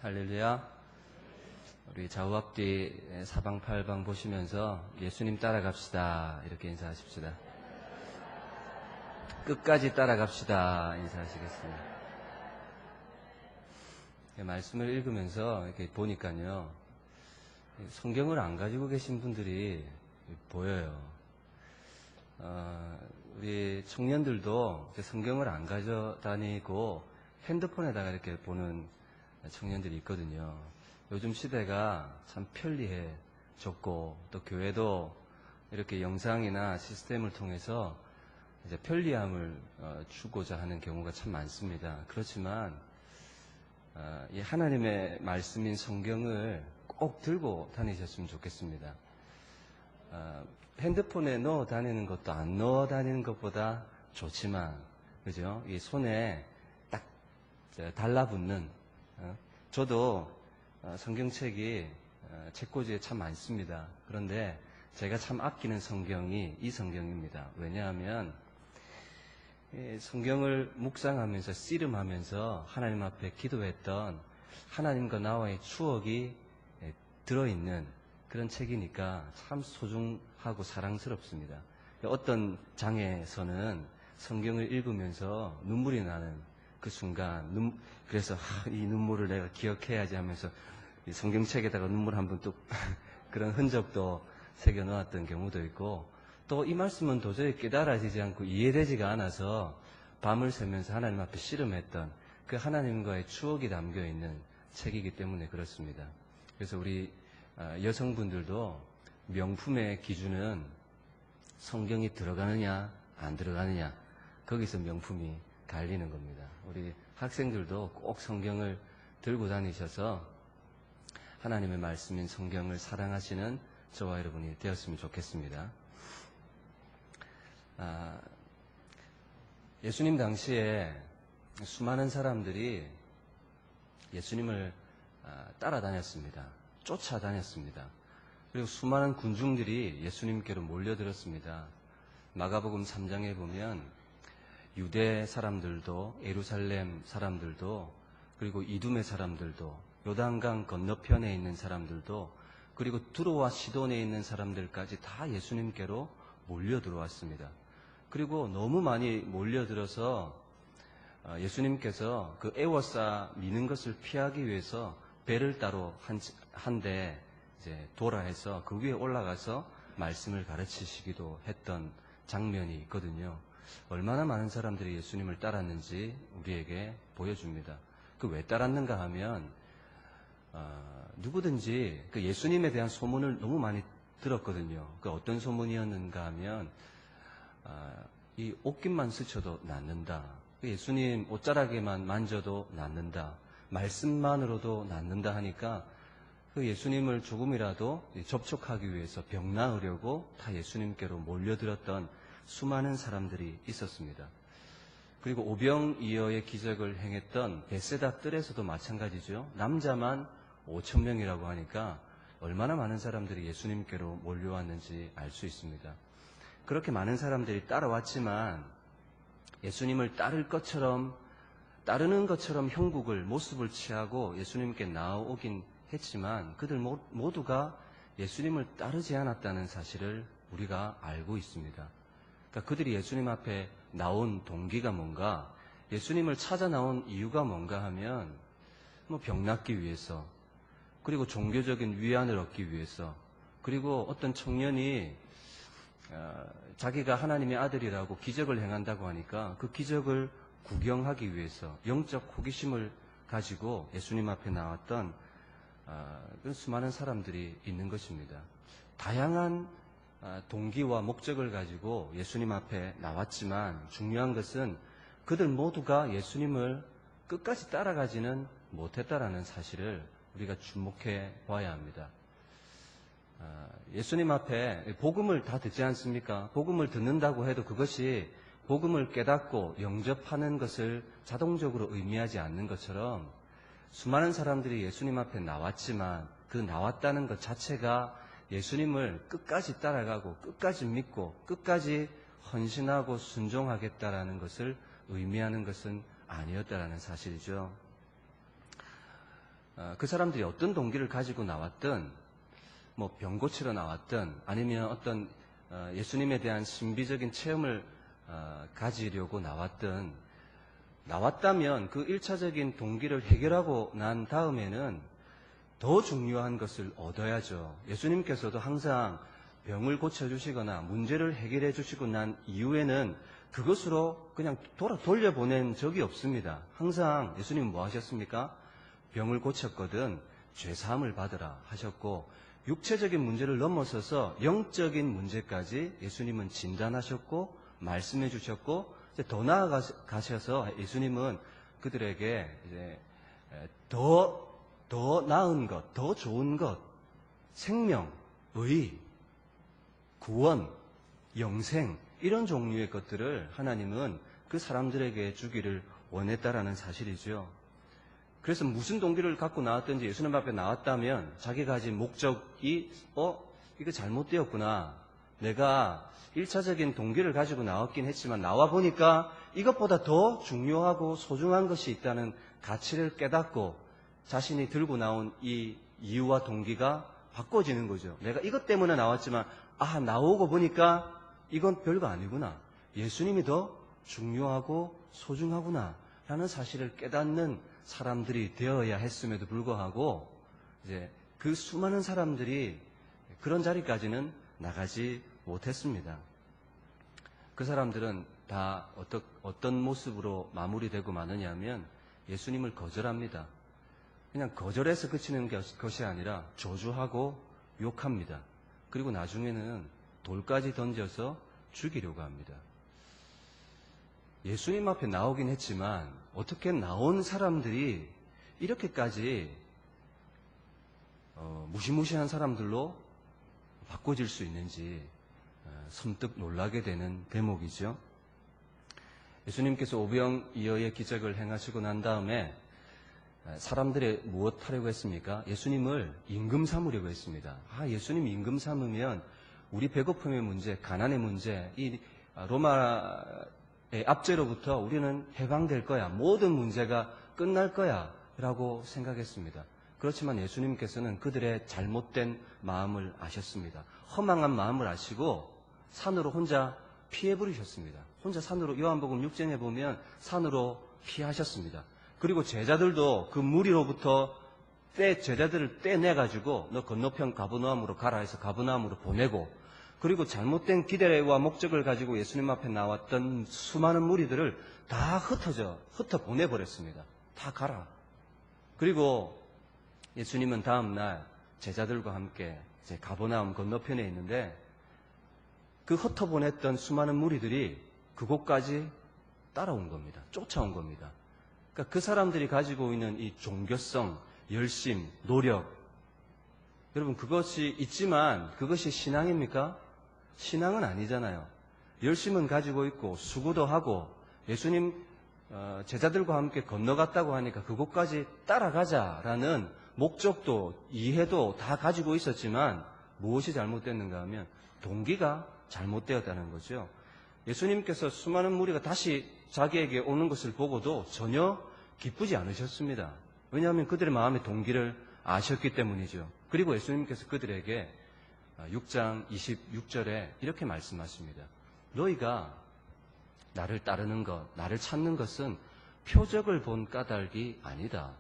할렐루야. 우리 좌우 앞뒤 사방팔방 보시면서 예수님 따라갑시다 이렇게 인사하십시다. 끝까지 따라갑시다 인사하시겠습니다. 말씀을 읽으면서 이렇게 보니까요, 성경을 안 가지고 계신 분들이 보여요. 우리 청년들도 성경을 안 가져다니고 핸드폰에다가 이렇게 보는 청년들이 있거든요. 요즘 시대가 참 편리해졌고, 또 교회도 이렇게 영상이나 시스템을 통해서 이제 편리함을 주고자 하는 경우가 참 많습니다. 그렇지만 이 하나님의 말씀인 성경을 꼭 들고 다니셨으면 좋겠습니다. 핸드폰에 넣어 다니는 것도 안 넣어 다니는 것보다 좋지만, 그죠? 이 손에 딱 달라붙는, 저도 성경책이 책꽂이에 참 많습니다. 그런데 제가 참 아끼는 성경이 이 성경입니다. 왜냐하면 성경을 묵상하면서 씨름하면서 하나님 앞에 기도했던 하나님과 나와의 추억이 들어있는 그런 책이니까 참 소중하고 사랑스럽습니다. 어떤 장에서는 성경을 읽으면서 눈물이 나는 그 순간, 그래서 이 눈물을 내가 기억해야지 하면서 이 성경책에다가 눈물 한번 뚝 그런 흔적도 새겨 놓았던 경우도 있고, 또 이 말씀은 도저히 깨달아지지 않고 이해되지가 않아서 밤을 새면서 하나님 앞에 씨름했던 그 하나님과의 추억이 담겨 있는 책이기 때문에 그렇습니다. 그래서 우리 여성분들도 명품의 기준은 성경이 들어가느냐 안 들어가느냐, 거기서 명품이 갈리는 겁니다. 우리 학생들도 꼭 성경을 들고 다니셔서 하나님의 말씀인 성경을 사랑하시는 저와 여러분이 되었으면 좋겠습니다. 예수님 당시에 수많은 사람들이 예수님을 따라다녔습니다. 쫓아다녔습니다. 그리고 수많은 군중들이 예수님께로 몰려들었습니다. 마가복음 3장에 보면 유대 사람들도, 예루살렘 사람들도, 그리고 이두메 사람들도, 요단강 건너편에 있는 사람들도, 그리고 두로와 시돈에 있는 사람들까지 다 예수님께로 몰려들어왔습니다. 그리고 너무 많이 몰려들어서 예수님께서 그 애워싸 미는 것을 피하기 위해서 배를 따로 한 대 이제 도라해서 그 위에 올라가서 말씀을 가르치시기도 했던 장면이 있거든요. 얼마나 많은 사람들이 예수님을 따랐는지 우리에게 보여줍니다. 그 왜 따랐는가 하면 누구든지 그 예수님에 대한 소문을 너무 많이 들었거든요. 그 어떤 소문이었는가 하면 이 옷깃만 스쳐도 낫는다. 예수님 옷자락에만 만져도 낫는다. 말씀만으로도 낫는다 하니까 그 예수님을 조금이라도 접촉하기 위해서 병 나으려고 다 예수님께로 몰려들었던 수많은 사람들이 있었습니다. 그리고 오병이어의 기적을 행했던 베세다 뜰에서도 마찬가지죠. 남자만 5,000명이라고 하니까 얼마나 많은 사람들이 예수님께로 몰려왔는지 알 수 있습니다. 그렇게 많은 사람들이 따라왔지만 예수님을 따르는 것처럼 형국을, 모습을 취하고 예수님께 나오긴 했지만 그들 모두가 예수님을 따르지 않았다는 사실을 우리가 알고 있습니다. 그러니까 그들이 예수님 앞에 나온 동기가 뭔가, 예수님을 찾아 나온 이유가 뭔가 하면 병 낫기 위해서, 그리고 종교적인 위안을 얻기 위해서, 그리고 어떤 청년이 자기가 하나님의 아들이라고 기적을 행한다고 하니까 그 기적을 구경하기 위해서 영적 호기심을 가지고 예수님 앞에 나왔던 수많은 사람들이 있는 것입니다. 다양한 동기와 목적을 가지고 예수님 앞에 나왔지만 중요한 것은 그들 모두가 예수님을 끝까지 따라가지는 못했다라는 사실을 우리가 주목해 봐야 합니다. 예수님 앞에 복음을 다 듣지 않습니까? 복음을 듣는다고 해도 그것이 복음을 깨닫고 영접하는 것을 자동적으로 의미하지 않는 것처럼 수많은 사람들이 예수님 앞에 나왔지만 그 나왔다는 것 자체가 예수님을 끝까지 따라가고 끝까지 믿고 끝까지 헌신하고 순종하겠다라는 것을 의미하는 것은 아니었다라는 사실이죠. 그 사람들이 어떤 동기를 가지고 나왔든, 뭐 병 고치러 나왔든, 아니면 어떤 예수님에 대한 신비적인 체험을 가지려고 나왔다면 그 1차적인 동기를 해결하고 난 다음에는 더 중요한 것을 얻어야죠. 예수님께서도 항상 병을 고쳐주시거나 문제를 해결해 주시고 난 이후에는 그것으로 그냥 돌려보낸 적이 없습니다. 항상 예수님은 뭐 하셨습니까? 병을 고쳤거든 죄사함을 받으라 하셨고, 육체적인 문제를 넘어서서 영적인 문제까지 예수님은 진단하셨고 말씀해 주셨고, 이제 더 나아가셔서 예수님은 그들에게 이제 더 나은 것, 더 좋은 것, 생명, 의, 구원, 영생, 이런 종류의 것들을 하나님은 그 사람들에게 주기를 원했다라는 사실이죠. 그래서 무슨 동기를 갖고 나왔든지 예수님 앞에 나왔다면 자기가 가진 목적이 이거 잘못되었구나. 내가 1차적인 동기를 가지고 나왔긴 했지만 나와 보니까 이것보다 더 중요하고 소중한 것이 있다는 가치를 깨닫고 자신이 들고 나온 이 이유와 동기가 바꿔지는 거죠. 내가 이것 때문에 나왔지만 나오고 보니까 이건 별거 아니구나. 예수님이 더 중요하고 소중하구나 라는 사실을 깨닫는 사람들이 되어야 했음에도 불구하고 이제 그 수많은 사람들이 그런 자리까지는 나가지 못했습니다. 그 사람들은 다 어떤 모습으로 마무리되고 마느냐면 예수님을 거절합니다. 그냥 거절해서 그치는 것이 아니라 저주하고 욕합니다. 그리고 나중에는 돌까지 던져서 죽이려고 합니다. 예수님 앞에 나오긴 했지만 어떻게 나온 사람들이 이렇게까지 무시무시한 사람들로 바꿔질 수 있는지 섬뜩 놀라게 되는 대목이죠. 예수님께서 오병이어의 기적을 행하시고 난 다음에 사람들이 무엇 하려고 했습니까? 예수님을 임금 삼으려고 했습니다. 예수님 임금 삼으면 우리 배고픔의 문제, 가난의 문제, 이 로마의 압제로부터 우리는 해방될 거야. 모든 문제가 끝날 거야 라고 생각했습니다. 그렇지만 예수님께서는 그들의 잘못된 마음을 아셨습니다. 허망한 마음을 아시고 산으로 혼자 피해 버리셨습니다. 혼자 산으로, 요한복음 6장에 보면 산으로 피하셨습니다. 그리고 제자들도 그 무리로부터 제자들을 떼내가지고 너 건너편 가버나움으로 가라 해서 가버나움으로 보내고, 그리고 잘못된 기대와 목적을 가지고 예수님 앞에 나왔던 수많은 무리들을 다 흩어 보내버렸습니다. 다 가라. 그리고 예수님은 다음날 제자들과 함께 이제 가버나움 건너편에 있는데 그 흩어보냈던 수많은 무리들이 그곳까지 따라온 겁니다. 쫓아온 겁니다. 그러니까 그 사람들이 가지고 있는 이 종교성, 열심, 노력, 여러분 그것이 있지만 그것이 신앙입니까? 신앙은 아니잖아요. 열심은 가지고 있고 수고도 하고 예수님 제자들과 함께 건너갔다고 하니까 그곳까지 따라가자라는 목적도 이해도 다 가지고 있었지만 무엇이 잘못됐는가 하면 동기가 잘못되었다는 거죠. 예수님께서 수많은 무리가 다시 자기에게 오는 것을 보고도 전혀 기쁘지 않으셨습니다. 왜냐하면 그들의 마음의 동기를 아셨기 때문이죠. 그리고 예수님께서 그들에게 6장 26절에 이렇게 말씀하십니다. 너희가 나를 따르는 것, 나를 찾는 것은 표적을 본 까닭이 아니다.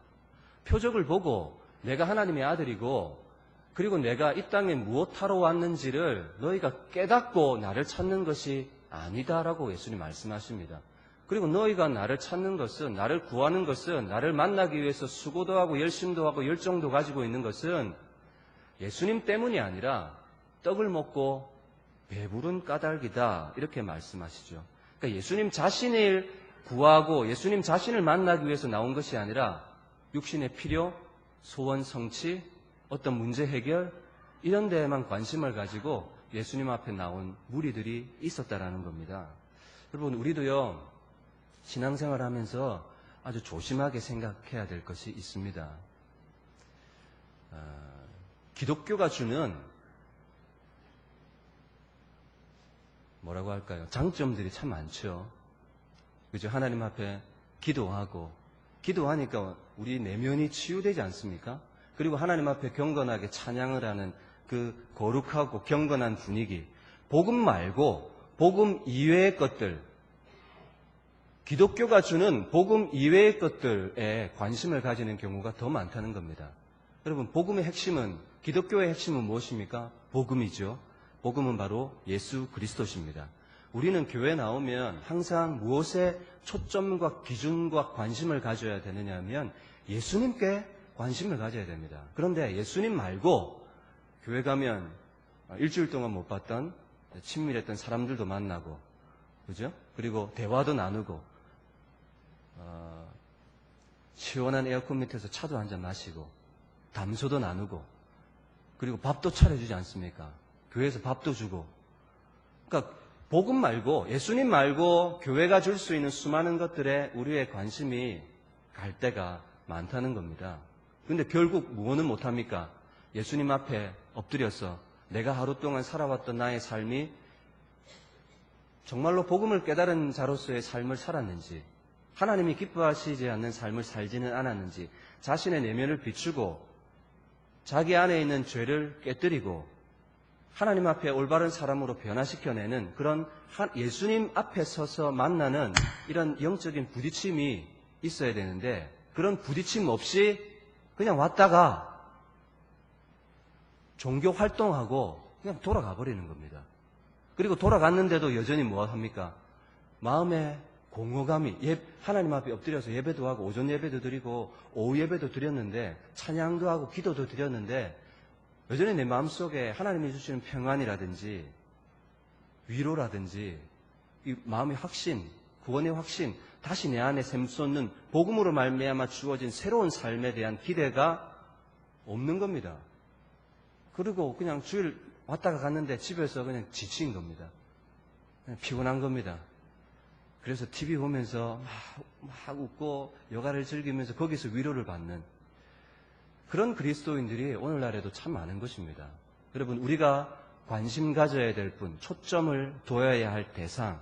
표적을 보고 내가 하나님의 아들이고 그리고 내가 이 땅에 무엇하러 왔는지를 너희가 깨닫고 나를 찾는 것이 아니다라고 예수님 말씀하십니다. 그리고 너희가 나를 찾는 것은, 나를 구하는 것은, 나를 만나기 위해서 수고도 하고 열심도 하고 열정도 가지고 있는 것은 예수님 때문이 아니라 떡을 먹고 배부른 까닭이다 이렇게 말씀하시죠. 그러니까 예수님 자신을 구하고 예수님 자신을 만나기 위해서 나온 것이 아니라 육신의 필요, 소원 성취, 어떤 문제 해결 이런 데에만 관심을 가지고 예수님 앞에 나온 무리들이 있었다라는 겁니다. 여러분 우리도요 신앙생활 하면서 아주 조심하게 생각해야 될 것이 있습니다. 기독교가 주는 뭐라고 할까요? 장점들이 참 많죠. 그죠? 하나님 앞에 기도하고 기도하니까 우리 내면이 치유되지 않습니까? 그리고 하나님 앞에 경건하게 찬양을 하는 그 거룩하고 경건한 분위기, 복음 말고 복음 이외의 것들, 기독교가 주는 복음 이외의 것들에 관심을 가지는 경우가 더 많다는 겁니다. 여러분, 복음의 핵심은, 기독교의 핵심은 무엇입니까? 복음이죠. 복음은 바로 예수 그리스도십니다. 우리는 교회 나오면 항상 무엇에 초점과 기준과 관심을 가져야 되느냐 하면 예수님께 관심을 가져야 됩니다. 그런데 예수님 말고 교회 가면 일주일 동안 못 봤던 친밀했던 사람들도 만나고, 그죠? 그리고 대화도 나누고, 시원한 에어컨 밑에서 차도 한잔 마시고, 담소도 나누고, 그리고 밥도 차려주지 않습니까? 교회에서 밥도 주고. 그러니까 복음 말고, 예수님 말고 교회가 줄 수 있는 수많은 것들에 우리의 관심이 갈 때가 많다는 겁니다. 그런데 결국 무엇은 못합니까? 예수님 앞에 엎드려서 내가 하루 동안 살아왔던 나의 삶이 정말로 복음을 깨달은 자로서의 삶을 살았는지, 하나님이 기뻐하시지 않는 삶을 살지는 않았는지, 자신의 내면을 비추고 자기 안에 있는 죄를 깨뜨리고 하나님 앞에 올바른 사람으로 변화시켜내는 그런 예수님 앞에 서서 만나는 이런 영적인 부딪힘이 있어야 되는데, 그런 부딪힘 없이 그냥 왔다가 종교 활동하고 그냥 돌아가 버리는 겁니다. 그리고 돌아갔는데도 여전히 뭐 합니까? 마음에 공허감이, 하나님 앞에 엎드려서 예배도 하고 오전 예배도 드리고 오후 예배도 드렸는데 찬양도 하고 기도도 드렸는데 여전히 내 마음속에 하나님이 주시는 평안이라든지 위로라든지 이 마음의 확신, 구원의 확신, 다시 내 안에 샘솟는 복음으로 말미암아 주어진 새로운 삶에 대한 기대가 없는 겁니다. 그리고 그냥 주일 왔다가 갔는데 집에서 그냥 지친 겁니다. 그냥 피곤한 겁니다. 그래서 TV 보면서 막 웃고 여가를 즐기면서 거기서 위로를 받는 그런 그리스도인들이 오늘날에도 참 많은 것입니다. 여러분, 우리가 관심 가져야 될 분, 초점을 둬야 할 대상,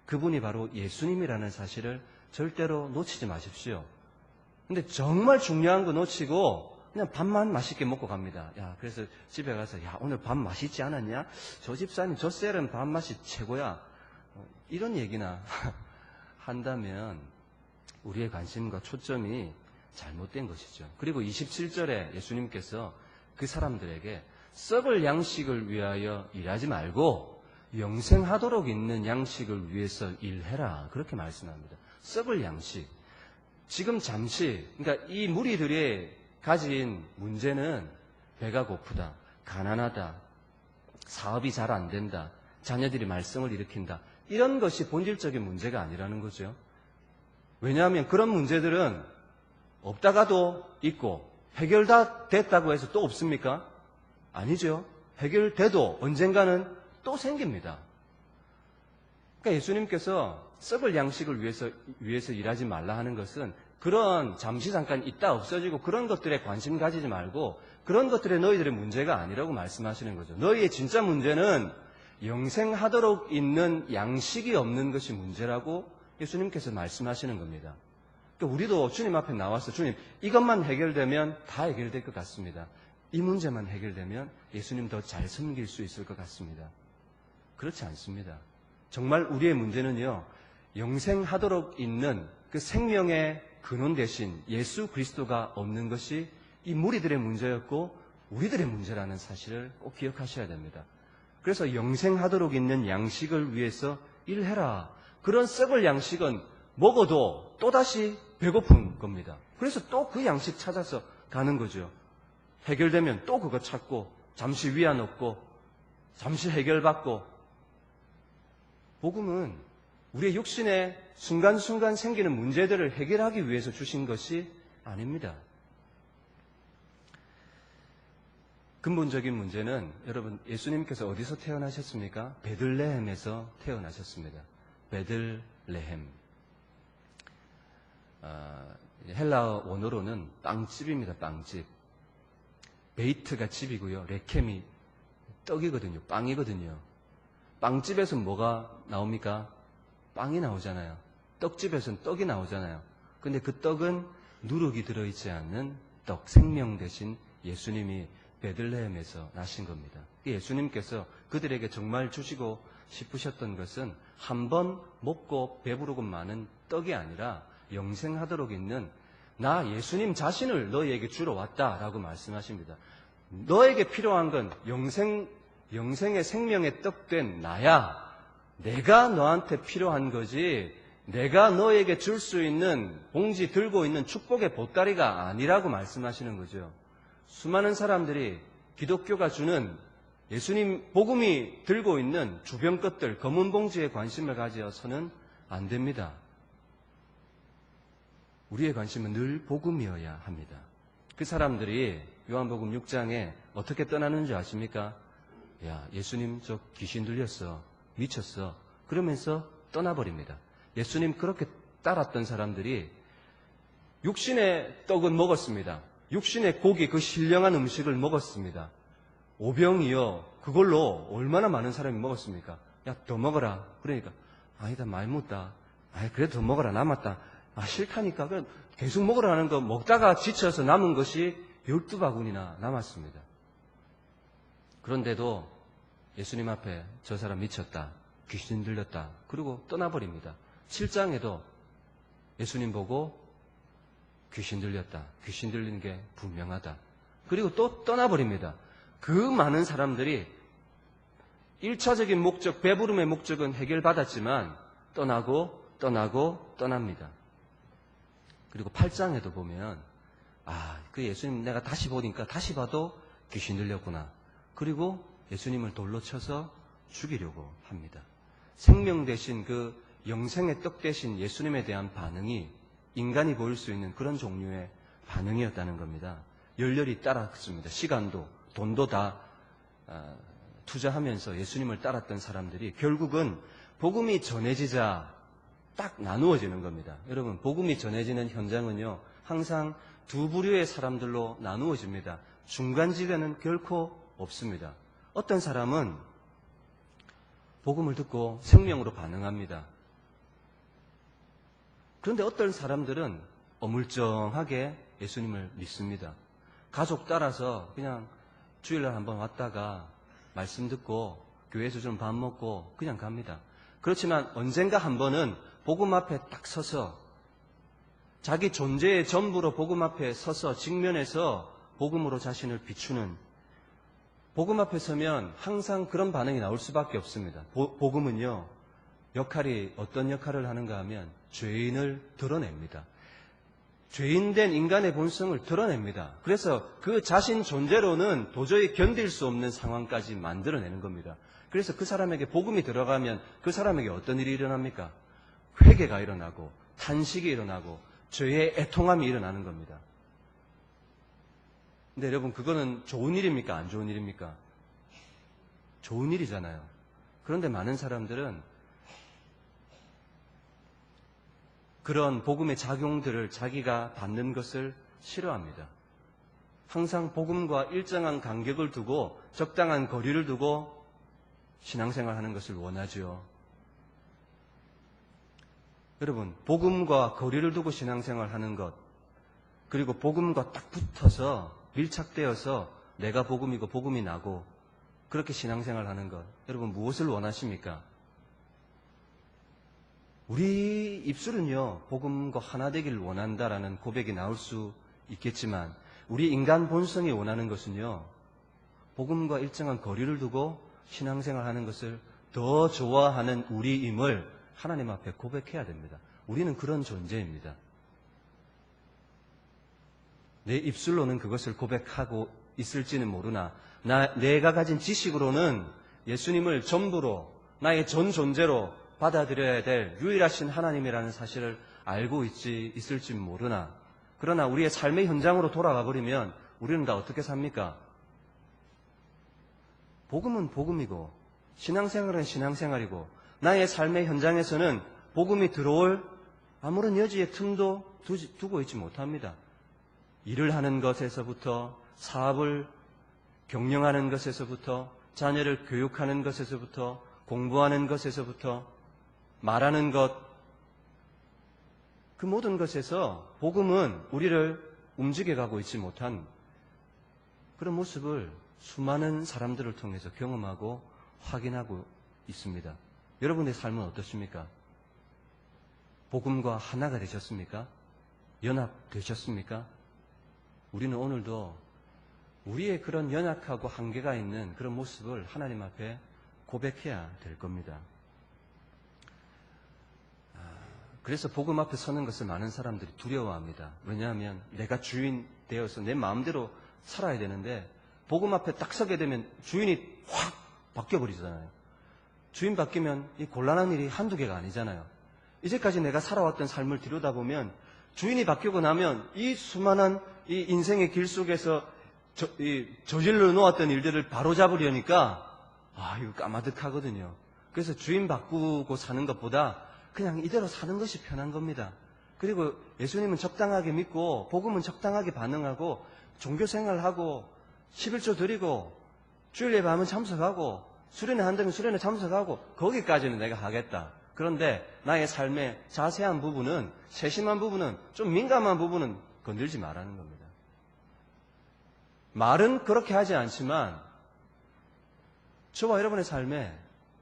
그분이 바로 예수님이라는 사실을 절대로 놓치지 마십시오. 근데 정말 중요한 거 놓치고 그냥 밥만 맛있게 먹고 갑니다. 야, 그래서 집에 가서 야, 오늘 밥 맛있지 않았냐? 저 집사님 저 셀은 밥 맛이 최고야. 이런 얘기나 한다면 우리의 관심과 초점이 잘못된 것이죠. 그리고 27절에 예수님께서 그 사람들에게 썩을 양식을 위하여 일하지 말고 영생하도록 있는 양식을 위해서 일해라. 그렇게 말씀합니다. 썩을 양식. 지금 잠시, 그러니까 이 무리들이 가진 문제는 배가 고프다, 가난하다, 사업이 잘 안 된다, 자녀들이 말썽을 일으킨다. 이런 것이 본질적인 문제가 아니라는 거죠. 왜냐하면 그런 문제들은 없다가도 있고 해결 다 됐다고 해서 또 없습니까? 아니죠. 해결돼도 언젠가는 또 생깁니다. 그러니까 예수님께서 썩을 양식을 위해서 일하지 말라 하는 것은 그런 잠시 잠깐 있다 없어지고 그런 것들에 관심 가지지 말고 그런 것들이 너희들의 문제가 아니라고 말씀하시는 거죠. 너희의 진짜 문제는 영생하도록 있는 양식이 없는 것이 문제라고 예수님께서 말씀하시는 겁니다. 그러니까 우리도 주님 앞에 나와서 주님 이것만 해결되면 다 해결될 것 같습니다. 이 문제만 해결되면 예수님 더 잘 섬길 수 있을 것 같습니다. 그렇지 않습니다. 정말 우리의 문제는요, 영생하도록 있는 그 생명의 근원 대신 예수 그리스도가 없는 것이 이 무리들의 문제였고 우리들의 문제라는 사실을 꼭 기억하셔야 됩니다. 그래서 영생하도록 있는 양식을 위해서 일해라. 그런 썩을 양식은 먹어도 또다시 배고픈 겁니다. 그래서 또 그 양식 찾아서 가는 거죠. 해결되면 또 그거 찾고 잠시 위안 얻고 잠시 해결받고. 복음은 우리의 육신에 순간순간 생기는 문제들을 해결하기 위해서 주신 것이 아닙니다. 근본적인 문제는 여러분 예수님께서 어디서 태어나셨습니까? 베들레헴에서 태어나셨습니다. 베들레헴. 헬라어 원어로는 빵집입니다. 빵집. 베이트가 집이고요. 레켐이 떡이거든요. 빵이거든요. 빵집에서 뭐가 나옵니까? 빵이 나오잖아요. 떡집에서는 떡이 나오잖아요. 근데 그 떡은 누룩이 들어있지 않는 떡, 생명 대신 예수님이 베들레헴에서 나신 겁니다. 예수님께서 그들에게 정말 주시고 싶으셨던 것은 한 번 먹고 배부르고 많은 떡이 아니라 영생하도록 있는 나 예수님 자신을 너희에게 주러 왔다라고 말씀하십니다. 너에게 필요한 건 영생의 생명의 떡 된 나야. 내가 너한테 필요한 거지 내가 너에게 줄 수 있는 봉지 들고 있는 축복의 보따리가 아니라고 말씀하시는 거죠. 수많은 사람들이 기독교가 주는 예수님 복음이 들고 있는 주변 것들, 검은 봉지에 관심을 가져서는 안 됩니다. 우리의 관심은 늘 복음이어야 합니다. 그 사람들이 요한복음 6장에 어떻게 떠나는 줄 아십니까? 야, 예수님 저 귀신 들렸어. 미쳤어. 그러면서 떠나버립니다. 예수님 그렇게 따랐던 사람들이 육신의 떡은 먹었습니다. 육신의 고기, 그 신령한 음식을 먹었습니다. 오병이어 그걸로 얼마나 많은 사람이 먹었습니까? 야, 더 먹어라. 그러니까 아니다, 많이 묻다. 그래도 더 먹어라. 남았다. 싫다니까. 그럼 계속 먹으라는 거 먹다가 지쳐서 남은 것이 12바구니나 남았습니다. 그런데도 예수님 앞에 저 사람 미쳤다. 귀신 들렸다. 그리고 떠나버립니다. 7장에도 예수님 보고 귀신 들렸다. 귀신 들리는 게 분명하다. 그리고 또 떠나버립니다. 그 많은 사람들이 1차적인 목적, 배부름의 목적은 해결받았지만 떠납니다. 그리고 8장에도 보면 그 예수님 내가 다시 보니까 다시 봐도 귀신 들렸구나. 그리고 예수님을 돌로 쳐서 죽이려고 합니다. 생명 대신 그 영생의 떡 대신 예수님에 대한 반응이 인간이 보일 수 있는 그런 종류의 반응이었다는 겁니다. 열렬히 따랐습니다. 시간도 돈도 다 투자하면서 예수님을 따랐던 사람들이 결국은 복음이 전해지자 딱 나누어지는 겁니다. 여러분, 복음이 전해지는 현장은요, 항상 두 부류의 사람들로 나누어집니다. 중간지대는 결코 없습니다. 어떤 사람은 복음을 듣고 생명으로 반응합니다. 그런데 어떤 사람들은 어물쩡하게 예수님을 믿습니다. 가족 따라서 그냥 주일날 한번 왔다가 말씀 듣고 교회에서 좀 밥 먹고 그냥 갑니다. 그렇지만 언젠가 한 번은 복음 앞에 딱 서서 자기 존재의 전부로 복음 앞에 서서 직면해서 복음으로 자신을 비추는, 복음 앞에 서면 항상 그런 반응이 나올 수밖에 없습니다. 복음은요, 어떤 역할을 하는가 하면 죄인을 드러냅니다. 죄인된 인간의 본성을 드러냅니다. 그래서 그 자신 존재로는 도저히 견딜 수 없는 상황까지 만들어내는 겁니다. 그래서 그 사람에게 복음이 들어가면 그 사람에게 어떤 일이 일어납니까? 회개가 일어나고 탄식이 일어나고 죄의 애통함이 일어나는 겁니다. 근데 여러분, 그거는 좋은 일입니까? 안 좋은 일입니까? 좋은 일이잖아요. 그런데 많은 사람들은 그런 복음의 작용들을 자기가 받는 것을 싫어합니다. 항상 복음과 일정한 간격을 두고 적당한 거리를 두고 신앙생활하는 것을 원하죠. 여러분, 복음과 거리를 두고 신앙생활하는 것, 그리고 복음과 딱 붙어서 밀착되어서 내가 복음이고 복음이 나고 그렇게 신앙생활하는 것, 여러분 무엇을 원하십니까? 우리 입술은요, 복음과 하나 되기를 원한다라는 고백이 나올 수 있겠지만 우리 인간 본성이 원하는 것은요, 복음과 일정한 거리를 두고 신앙생활하는 것을 더 좋아하는 우리임을 하나님 앞에 고백해야 됩니다. 우리는 그런 존재입니다. 내 입술로는 그것을 고백하고 있을지는 모르나 내가 가진 지식으로는 예수님을 전부로 나의 전 존재로 받아들여야 될 유일하신 하나님이라는 사실을 알고 있을지 모르나, 그러나 우리의 삶의 현장으로 돌아가 버리면 우리는 다 어떻게 삽니까? 복음은 복음이고 신앙생활은 신앙생활이고 나의 삶의 현장에서는 복음이 들어올 아무런 여지의 틈도 두고 있지 못합니다. 일을 하는 것에서부터, 사업을 경영하는 것에서부터, 자녀를 교육하는 것에서부터, 공부하는 것에서부터, 말하는 것, 그 모든 것에서 복음은 우리를 움직여가고 있지 못한 그런 모습을 수많은 사람들을 통해서 경험하고 확인하고 있습니다. 여러분의 삶은 어떻습니까? 복음과 하나가 되셨습니까? 연합되셨습니까? 우리는 오늘도 우리의 그런 연약하고 한계가 있는 그런 모습을 하나님 앞에 고백해야 될 겁니다. 그래서 복음 앞에 서는 것을 많은 사람들이 두려워합니다. 왜냐하면 내가 주인 되어서 내 마음대로 살아야 되는데 복음 앞에 딱 서게 되면 주인이 확 바뀌어버리잖아요. 주인 바뀌면 이 곤란한 일이 한두 개가 아니잖아요. 이제까지 내가 살아왔던 삶을 들여다보면 주인이 바뀌고 나면 이 수많은 이 인생의 길 속에서 저질러 놓았던 일들을 바로잡으려니까 이거 까마득하거든요. 그래서 주인 바꾸고 사는 것보다 그냥 이대로 사는 것이 편한 겁니다. 그리고 예수님은 적당하게 믿고 복음은 적당하게 반응하고 종교생활하고 11조 드리고 주일 예배하면 참석하고 수련회 한다면 수련회 참석하고 거기까지는 내가 하겠다. 그런데 나의 삶의 자세한 부분은 세심한 부분은 좀 민감한 부분은 건들지 말라는 겁니다. 말은 그렇게 하지 않지만 저와 여러분의 삶에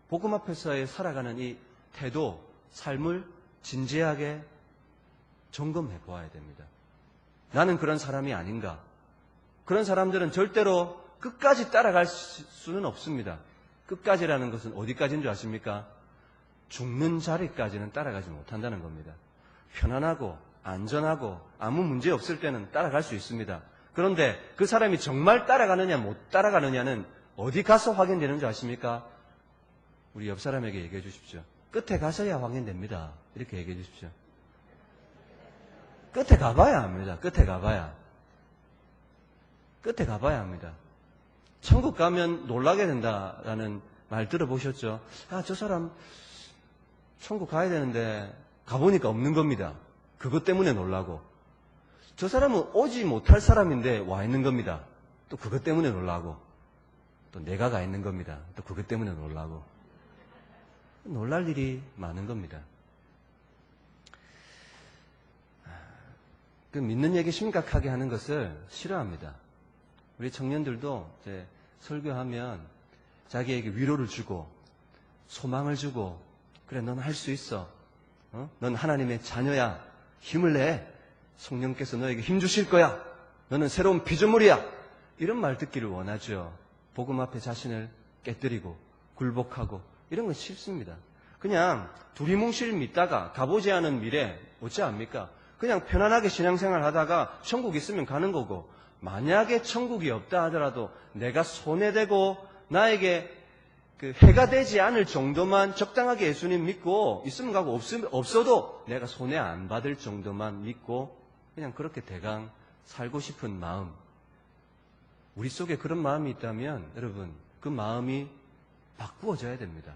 복음 앞에서의 살아가는 이 태도, 삶을 진지하게 점검해 보아야 됩니다. 나는 그런 사람이 아닌가? 그런 사람들은 절대로 끝까지 따라갈 수는 없습니다. 끝까지라는 것은 어디까지인 줄 아십니까? 죽는 자리까지는 따라가지 못한다는 겁니다. 편안하고 안전하고 아무 문제 없을 때는 따라갈 수 있습니다. 그런데 그 사람이 정말 따라가느냐 못 따라가느냐는 어디 가서 확인되는 줄 아십니까? 우리 옆 사람에게 얘기해 주십시오. 끝에 가서야 확인됩니다. 이렇게 얘기해 주십시오. 끝에 가봐야 합니다. 끝에 가봐야. 끝에 가봐야 합니다. 천국 가면 놀라게 된다라는 말 들어보셨죠? 저 사람 천국 가야 되는데 가보니까 없는 겁니다. 그것 때문에 놀라고. 저 사람은 오지 못할 사람인데 와 있는 겁니다. 또 그것 때문에 놀라고. 또 내가 가 있는 겁니다. 또 그것 때문에 놀라고. 놀랄 일이 많은 겁니다. 그 믿는 얘기 심각하게 하는 것을 싫어합니다. 우리 청년들도 이제 설교하면 자기에게 위로를 주고 소망을 주고 그래 넌 할 수 있어. 넌 하나님의 자녀야. 힘을 내. 성령께서 너에게 힘 주실 거야. 너는 새로운 피조물이야. 이런 말 듣기를 원하죠. 복음 앞에 자신을 깨뜨리고 굴복하고 이런 건 싫습니다. 그냥 두리뭉실 믿다가 가보지 않은 미래 어찌 압니까? 그냥 편안하게 신앙생활 하다가 천국 있으면 가는 거고 만약에 천국이 없다 하더라도 내가 손해되고 나에게 그 해가 되지 않을 정도만 적당하게 예수님 믿고 있으면 가고 없어도 내가 손해 안 받을 정도만 믿고 그냥 그렇게 대강 살고 싶은 마음. 우리 속에 그런 마음이 있다면 여러분 그 마음이 바꾸어져야 됩니다.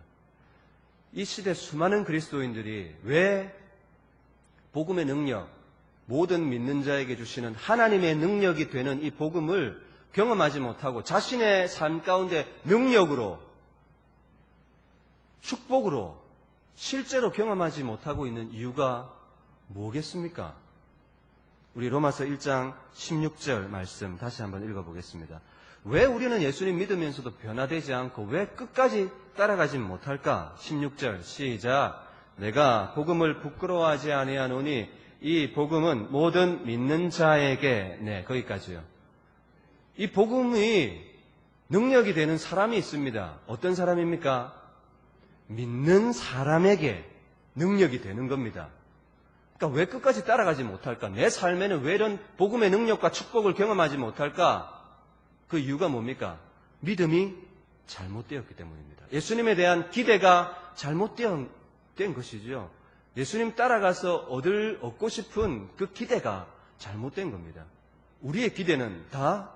이 시대 수많은 그리스도인들이 왜 복음의 능력, 모든 믿는 자에게 주시는 하나님의 능력이 되는 이 복음을 경험하지 못하고 자신의 삶 가운데 능력으로 축복으로 실제로 경험하지 못하고 있는 이유가 뭐겠습니까? 우리 로마서 1장 16절 말씀 다시 한번 읽어보겠습니다. 왜 우리는 예수님 믿으면서도 변화되지 않고 왜 끝까지 따라가지 못할까? 16절 시작. 내가 복음을 부끄러워하지 아니하노니 이 복음은 모든 믿는 자에게 거기까지요. 이 복음이 능력이 되는 사람이 있습니다. 어떤 사람입니까? 믿는 사람에게 능력이 되는 겁니다. 그러니까 왜 끝까지 따라가지 못할까? 내 삶에는 왜 이런 복음의 능력과 축복을 경험하지 못할까? 그 이유가 뭡니까? 믿음이 잘못되었기 때문입니다. 예수님에 대한 기대가 잘못된 것이죠. 예수님 따라가서 얻고 싶은 그 기대가 잘못된 겁니다. 우리의 기대는 다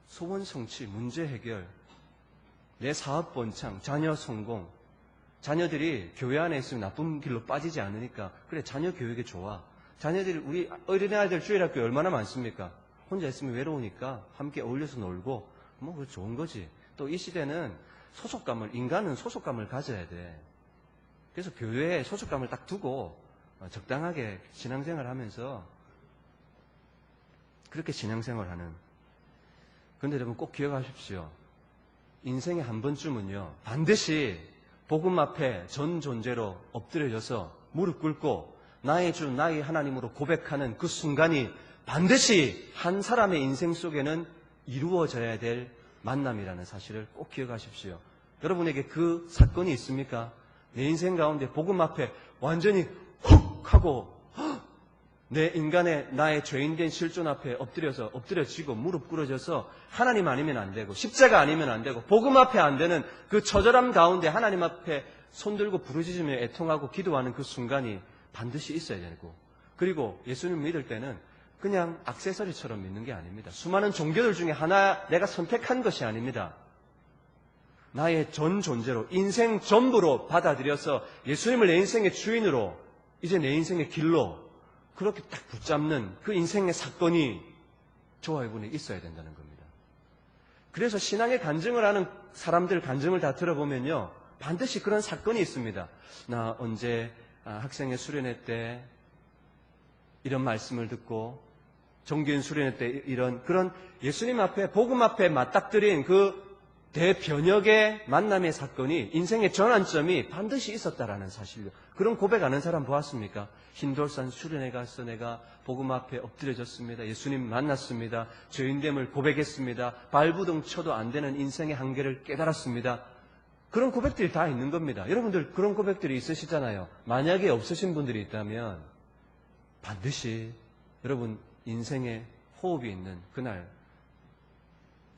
소원 성취, 문제 해결, 내 사업 번창, 자녀 성공, 자녀들이 교회 안에 있으면 나쁜 길로 빠지지 않으니까 그래 자녀 교육이 좋아. 자녀들이 우리 어린아이들 주일학교 얼마나 많습니까? 혼자 있으면 외로우니까 함께 어울려서 놀고 그거 좋은 거지. 또 이 시대는 인간은 소속감을 가져야 돼. 그래서 교회에 소속감을 딱 두고 적당하게 신앙생활 하면서 그렇게 신앙생활 하는. 그런데 여러분 꼭 기억하십시오. 인생에 한 번쯤은요, 반드시 복음 앞에 전 존재로 엎드려져서 무릎 꿇고 나의 주, 나의 하나님으로 고백하는 그 순간이 반드시 한 사람의 인생 속에는 이루어져야 될 만남이라는 사실을 꼭 기억하십시오. 여러분에게 그 사건이 있습니까? 내 인생 가운데 복음 앞에 완전히 훅 하고 내 인간의 나의 죄인된 실존 앞에 엎드려지고 무릎 꿇어져서 하나님 아니면 안 되고 십자가 아니면 안 되고 복음 앞에 안 되는 그 처절함 가운데 하나님 앞에 손들고 부르짖으며 애통하고 기도하는 그 순간이 반드시 있어야 되고, 그리고 예수님 믿을 때는 그냥 액세서리처럼 믿는 게 아닙니다. 수많은 종교들 중에 하나 내가 선택한 것이 아닙니다. 나의 전 존재로 인생 전부로 받아들여서 예수님을 내 인생의 주인으로 이제 내 인생의 길로 그렇게 딱 붙잡는 그 인생의 사건이 저와 여러분에 있어야 된다는 겁니다. 그래서 신앙의 간증을 하는 사람들 간증을 다 들어보면요, 반드시 그런 사건이 있습니다. 나 언제 학생회 수련회 때 이런 말씀을 듣고 종교인 수련회 때 이런 그런 예수님 앞에 복음 앞에 맞닥뜨린 그 대변혁의 만남의 사건이 인생의 전환점이 반드시 있었다라는 사실이요. 그런 고백하는 사람 보았습니까? 흰돌산 수련회 가서 내가 복음 앞에 엎드려졌습니다. 예수님 만났습니다. 죄인됨을 고백했습니다. 발부둥 쳐도 안 되는 인생의 한계를 깨달았습니다. 그런 고백들이 다 있는 겁니다. 여러분들 그런 고백들이 있으시잖아요. 만약에 없으신 분들이 있다면 반드시 여러분 인생에 호흡이 있는 그날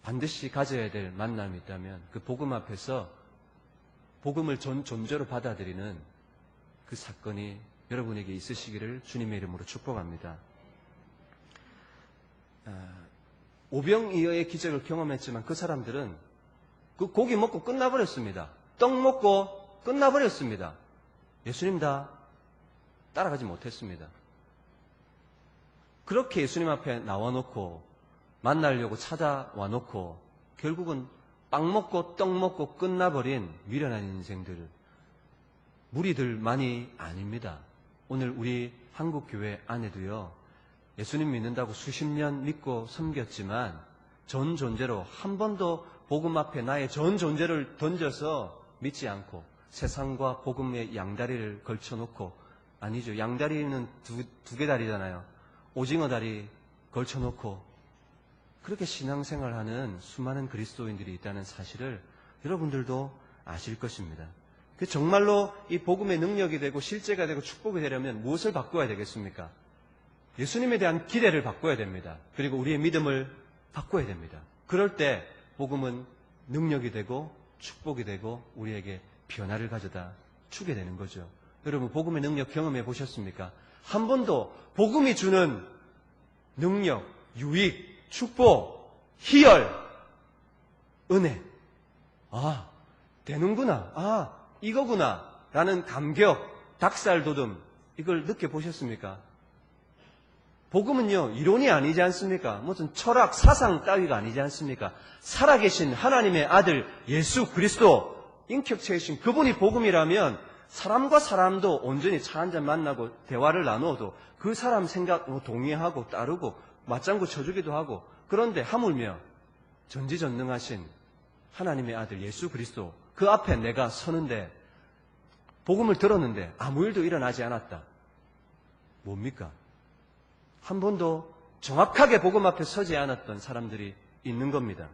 반드시 가져야 될 만남이 있다면 그 복음 앞에서 복음을 전 존재로 받아들이는 그 사건이 여러분에게 있으시기를 주님의 이름으로 축복합니다. 오병이어의 기적을 경험했지만 그 사람들은 그 고기 먹고 끝나버렸습니다. 떡 먹고 끝나버렸습니다. 예수님 다 따라가지 못했습니다. 그렇게 예수님 앞에 나와놓고 만나려고 찾아와 놓고 결국은 빵 먹고 떡 먹고 끝나버린 미련한 인생들, 무리들만이 아닙니다. 오늘 우리 한국교회 안에도요, 예수님 믿는다고 수십 년 믿고 섬겼지만 전 존재로 한 번도 복음 앞에 나의 전 존재를 던져서 믿지 않고 세상과 복음의 양다리를 걸쳐놓고, 아니죠, 양다리는 두 개 다리잖아요. 오징어 다리 걸쳐놓고 그렇게 신앙생활하는 수많은 그리스도인들이 있다는 사실을 여러분들도 아실 것입니다. 정말로 이 복음의 능력이 되고 실제가 되고 축복이 되려면 무엇을 바꿔야 되겠습니까? 예수님에 대한 기대를 바꿔야 됩니다. 그리고 우리의 믿음을 바꿔야 됩니다. 그럴 때 복음은 능력이 되고 축복이 되고 우리에게 변화를 가져다 주게 되는 거죠. 여러분 복음의 능력 경험해 보셨습니까? 한 번도 복음이 주는 능력, 유익, 축복, 희열, 은혜, 되는구나, 이거구나 라는 감격, 닭살돋움, 이걸 느껴보셨습니까? 복음은요, 이론이 아니지 않습니까? 무슨 철학, 사상 따위가 아니지 않습니까? 살아계신 하나님의 아들 예수 그리스도, 인격체이신 그분이 복음이라면 사람과 사람도 온전히 차 한잔 만나고 대화를 나누어도 그 사람 생각 동의하고 따르고 맞장구 쳐주기도 하고, 그런데 하물며 전지전능하신 하나님의 아들 예수 그리스도 그 앞에 내가 서는데 복음을 들었는데 아무 일도 일어나지 않았다. 뭡니까? 한 번도 정확하게 복음 앞에 서지 않았던 사람들이 있는 겁니다.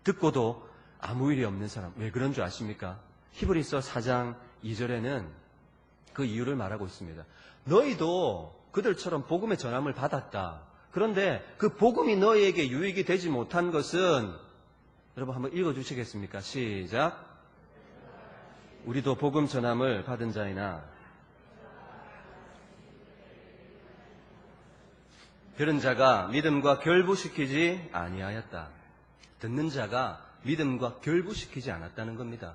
듣고도 아무 일이 없는 사람. 왜 그런 줄 아십니까? 히브리서 4장 2절에는 그 이유를 말하고 있습니다. 너희도 그들처럼 복음의 전함을 받았다. 그런데 그 복음이 너희에게 유익이 되지 못한 것은, 여러분 한번 읽어주시겠습니까? 시작. 우리도 복음 전함을 받은 자이나 들은 자가 믿음과 결부시키지 아니하였다. 듣는 자가 믿음과 결부시키지 않았다는 겁니다.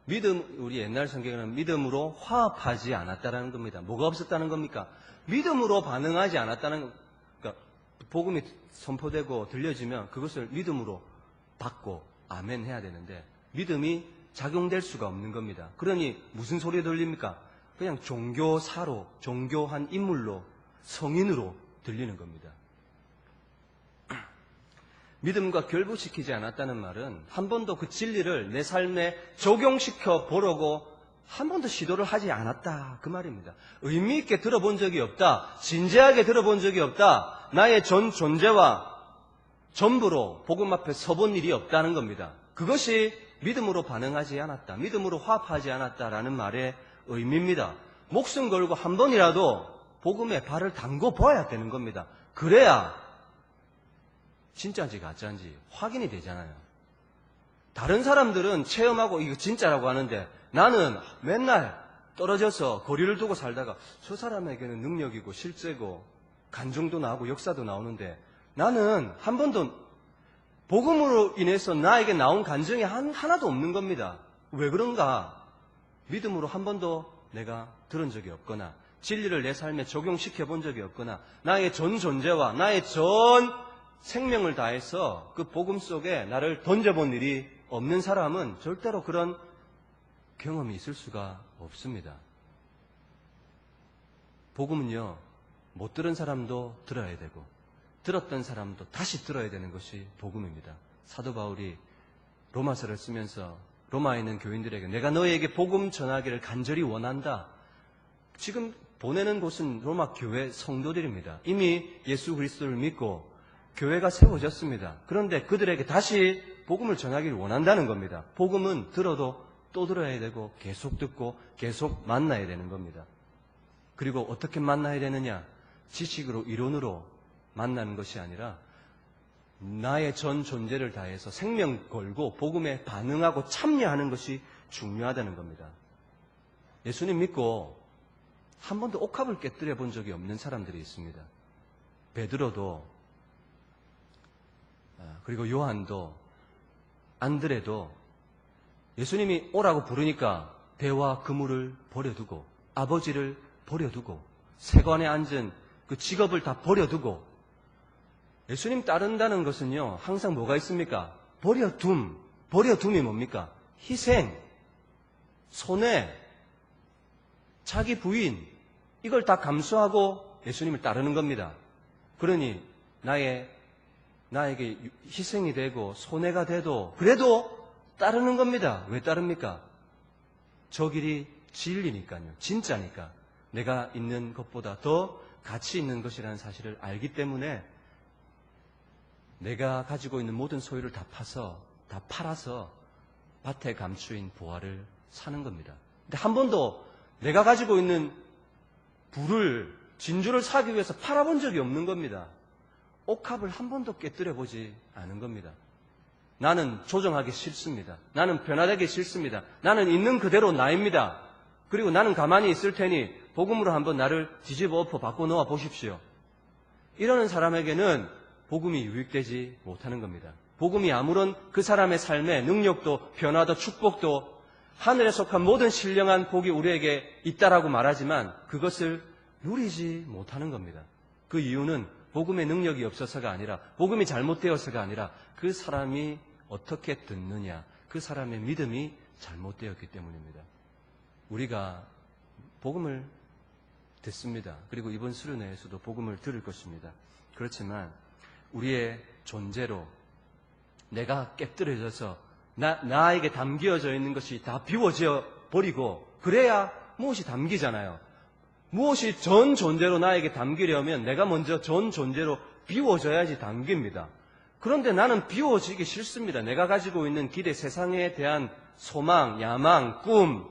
믿음, 우리 옛날 성경에는 믿음으로 화합하지 않았다는 겁니다. 뭐가 없었다는 겁니까? 믿음으로 반응하지 않았다는, 그러니까 복음이 선포되고 들려지면 그것을 믿음으로 받고 아멘 해야 되는데 믿음이 작용될 수가 없는 겁니다. 그러니 무슨 소리 들립니까? 그냥 종교사로, 종교한 인물로, 성인으로 들리는 겁니다. 믿음과 결부시키지 않았다는 말은 한 번도 그 진리를 내 삶에 적용시켜 보려고 한 번도 시도를 하지 않았다, 그 말입니다. 의미 있게 들어본 적이 없다, 진지하게 들어본 적이 없다, 나의 전 존재와 전부로 복음 앞에 서본 일이 없다는 겁니다. 그것이 믿음으로 반응하지 않았다, 믿음으로 화합하지 않았다라는 말의 의미입니다. 목숨 걸고 한 번이라도 복음에 발을 담궈 봐야 되는 겁니다. 그래야 진짜인지 가짜인지 확인이 되잖아요. 다른 사람들은 체험하고 이거 진짜라고 하는데 나는 맨날 떨어져서 거리를 두고 살다가 저 사람에게는 능력이고 실제고 간증도 나오고 역사도 나오는데 나는 한 번도 복음으로 인해서 나에게 나온 간증이 하나도 없는 겁니다. 왜 그런가? 믿음으로 한 번도 내가 들은 적이 없거나 진리를 내 삶에 적용시켜 본 적이 없거나 나의 전 존재와 나의 전 생명을 다해서 그 복음 속에 나를 던져본 일이 없는 사람은 절대로 그런 경험이 있을 수가 없습니다. 복음은요, 못 들은 사람도 들어야 되고 들었던 사람도 다시 들어야 되는 것이 복음입니다. 사도 바울이 로마서를 쓰면서 로마에 있는 교인들에게 내가 너희에게 복음 전하기를 간절히 원한다. 지금 보내는 곳은 로마 교회 성도들입니다. 이미 예수 그리스도를 믿고 교회가 세워졌습니다. 그런데 그들에게 다시 복음을 전하기를 원한다는 겁니다. 복음은 들어도 또 들어야 되고 계속 듣고 계속 만나야 되는 겁니다. 그리고 어떻게 만나야 되느냐? 지식으로, 이론으로 만나는 것이 아니라 나의 전 존재를 다해서 생명 걸고 복음에 반응하고 참여하는 것이 중요하다는 겁니다. 예수님 믿고 한 번도 옥합을 깨뜨려 본 적이 없는 사람들이 있습니다. 베드로도, 그리고 요한도, 안드레도 예수님이 오라고 부르니까 배와 그물을 버려두고 아버지를 버려두고 세관에 앉은 그 직업을 다 버려두고 예수님 따른다는 것은요, 항상 뭐가 있습니까? 버려둠이 뭡니까? 희생, 손해, 자기 부인, 이걸 다 감수하고 예수님을 따르는 겁니다. 그러니 나에게 희생이 되고 손해가 돼도 그래도 따르는 겁니다. 왜 따릅니까? 저 길이 진리니까요. 진짜니까. 내가 있는 것보다 더 가치 있는 것이라는 사실을 알기 때문에 내가 가지고 있는 모든 소유를 다 팔아서 밭에 감추인 보화를 사는 겁니다. 근데 한 번도 내가 가지고 있는 진주를 사기 위해서 팔아본 적이 없는 겁니다. 옥합을 한 번도 깨뜨려 보지 않은 겁니다. 나는 조정하기 싫습니다. 나는 변화되기 싫습니다. 나는 있는 그대로 나입니다. 그리고 나는 가만히 있을 테니 복음으로 한번 나를 뒤집어 엎어 바꿔놓아 보십시오. 이러는 사람에게는 복음이 유익되지 못하는 겁니다. 복음이 아무런 그 사람의 삶에 능력도 변화도 축복도 하늘에 속한 모든 신령한 복이 우리에게 있다라고 말하지만 그것을 누리지 못하는 겁니다. 그 이유는 복음의 능력이 없어서가 아니라 복음이 잘못되어서가 아니라 그 사람이 어떻게 듣느냐, 그 사람의 믿음이 잘못되었기 때문입니다. 우리가 복음을 듣습니다. 그리고 이번 수련회에서도 복음을 들을 것입니다. 그렇지만 우리의 존재로 내가 깨뜨려져서 나에게 담겨져 있는 것이 다 비워져 버리고 그래야 무엇이 담기잖아요. 무엇이 전 존재로 나에게 담기려면 내가 먼저 전 존재로 비워져야지 담깁니다. 그런데 나는 비워지기 싫습니다. 내가 가지고 있는 기대, 세상에 대한 소망, 야망, 꿈,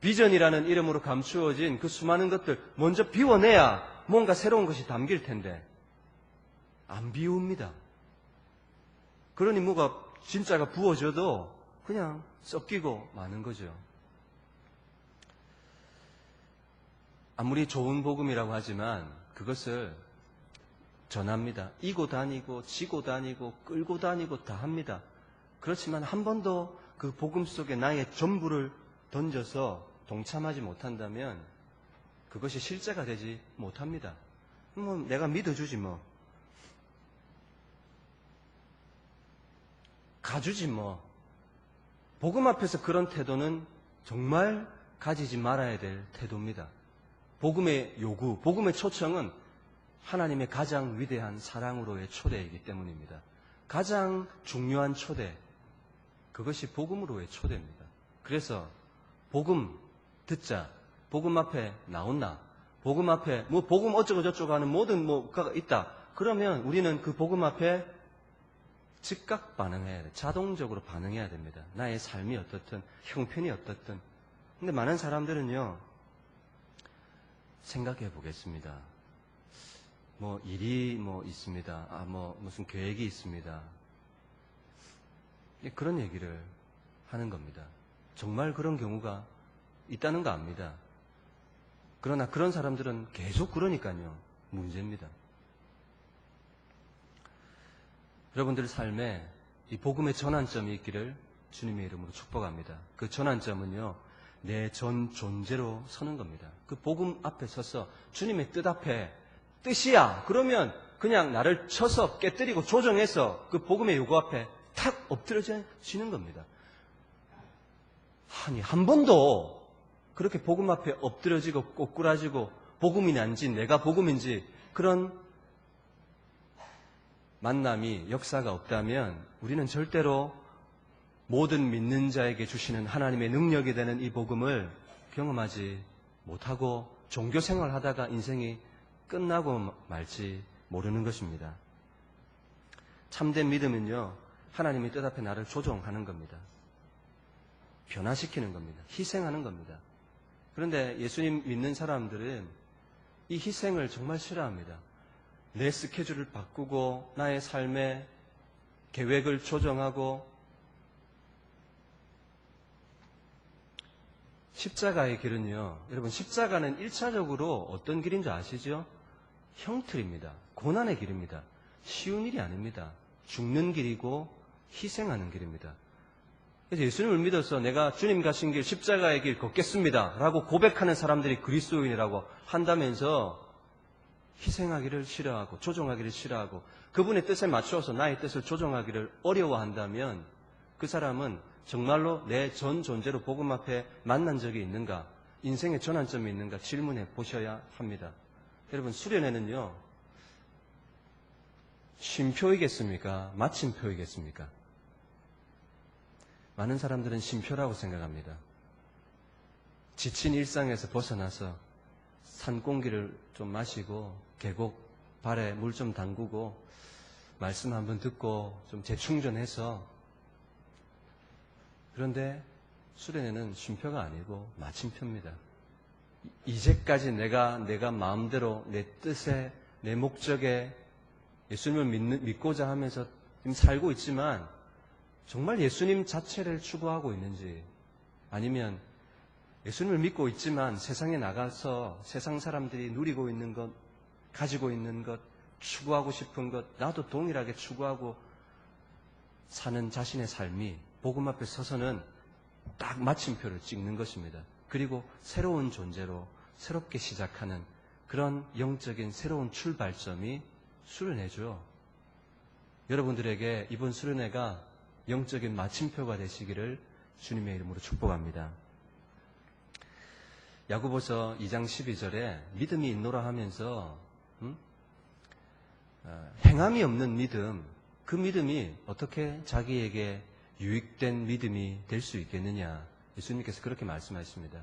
비전이라는 이름으로 감추어진 그 수많은 것들 먼저 비워내야 뭔가 새로운 것이 담길 텐데 안 비웁니다. 그러니 뭐가 진짜가 부어져도 그냥 섞이고 마는 거죠. 아무리 좋은 복음이라고 하지만 그것을 전합니다. 이고 다니고 지고 다니고 끌고 다니고 다 합니다. 그렇지만 한 번도 그 복음 속에 나의 전부를 던져서 동참하지 못한다면 그것이 실제가 되지 못합니다. 뭐 내가 믿어주지 뭐. 가주지 뭐. 복음 앞에서 그런 태도는 정말 가지지 말아야 될 태도입니다. 복음의 요구, 복음의 초청은 하나님의 가장 위대한 사랑으로의 초대이기 때문입니다. 가장 중요한 초대, 그것이 복음으로의 초대입니다. 그래서 복음 듣자, 복음 앞에 나온나, 복음 앞에 뭐 복음 어쩌고 저쩌고 하는 모든 뭐가 있다. 그러면 우리는 그 복음 앞에 즉각 반응해야 돼. 자동적으로 반응해야 됩니다. 나의 삶이 어떻든 형편이 어떻든. 근데 많은 사람들은요, 생각해 보겠습니다. 뭐 일이 뭐 있습니다. 뭐 무슨 계획이 있습니다. 그런 얘기를 하는 겁니다. 정말 그런 경우가 있다는 거 압니다. 그러나 그런 사람들은 계속 그러니까요, 문제입니다. 여러분들 삶에 이 복음의 전환점이 있기를 주님의 이름으로 축복합니다. 그 전환점은요, 내 전 존재로 서는 겁니다. 그 복음 앞에 서서 주님의 뜻 앞에 뜻이야. 그러면 그냥 나를 쳐서 깨뜨리고 조정해서 그 복음의 요구 앞에 탁 엎드려지는 겁니다. 아니, 한 번도 그렇게 복음 앞에 엎드려지고 꼬꾸라지고 복음이란지 내가 복음인지 그런 만남이 역사가 없다면 우리는 절대로 모든 믿는 자에게 주시는 하나님의 능력이 되는 이 복음을 경험하지 못하고 종교생활 하다가 인생이 끝나고 말지 모르는 것입니다. 참된 믿음은요, 하나님의 뜻 앞에 나를 조종하는 겁니다. 변화시키는 겁니다. 희생하는 겁니다. 그런데 예수님 믿는 사람들은 이 희생을 정말 싫어합니다. 내 스케줄을 바꾸고 나의 삶의 계획을 조정하고 십자가의 길은요, 여러분 십자가는 1차적으로 어떤 길인 줄 아시죠? 형틀입니다. 고난의 길입니다. 쉬운 일이 아닙니다. 죽는 길이고 희생하는 길입니다. 그래서 예수님을 믿어서 내가 주님 가신 길, 십자가의 길 걷겠습니다 라고 고백하는 사람들이 그리스도인이라고 한다면서 희생하기를 싫어하고 조종하기를 싫어하고 그분의 뜻에 맞추어서 나의 뜻을 조종하기를 어려워한다면 그 사람은 정말로 내 전 존재로 복음 앞에 만난 적이 있는가, 인생의 전환점이 있는가 질문해 보셔야 합니다. 여러분, 수련회는요, 쉼표이겠습니까? 마침표이겠습니까? 많은 사람들은 쉼표라고 생각합니다. 지친 일상에서 벗어나서 산공기를 좀 마시고 계곡 발에 물 좀 담그고 말씀 한번 듣고 좀 재충전해서, 그런데 수련회는 쉼표가 아니고 마침표입니다. 이제까지 내가 마음대로 내 뜻에 내 목적에 예수님을 믿고자 하면서 지금 살고 있지만 정말 예수님 자체를 추구하고 있는지, 아니면 예수님을 믿고 있지만 세상에 나가서 세상 사람들이 누리고 있는 것, 가지고 있는 것, 추구하고 싶은 것, 나도 동일하게 추구하고 사는 자신의 삶이 복음 앞에 서서는 딱 마침표를 찍는 것입니다. 그리고 새로운 존재로 새롭게 시작하는 그런 영적인 새로운 출발점이 수련회죠. 여러분들에게 이번 수련회가 영적인 마침표가 되시기를 주님의 이름으로 축복합니다. 야고보서 2장 12절에 믿음이 있노라 하면서 행함이 없는 믿음, 그 믿음이 어떻게 자기에게 유익된 믿음이 될 수 있겠느냐, 예수님께서 그렇게 말씀하십니다.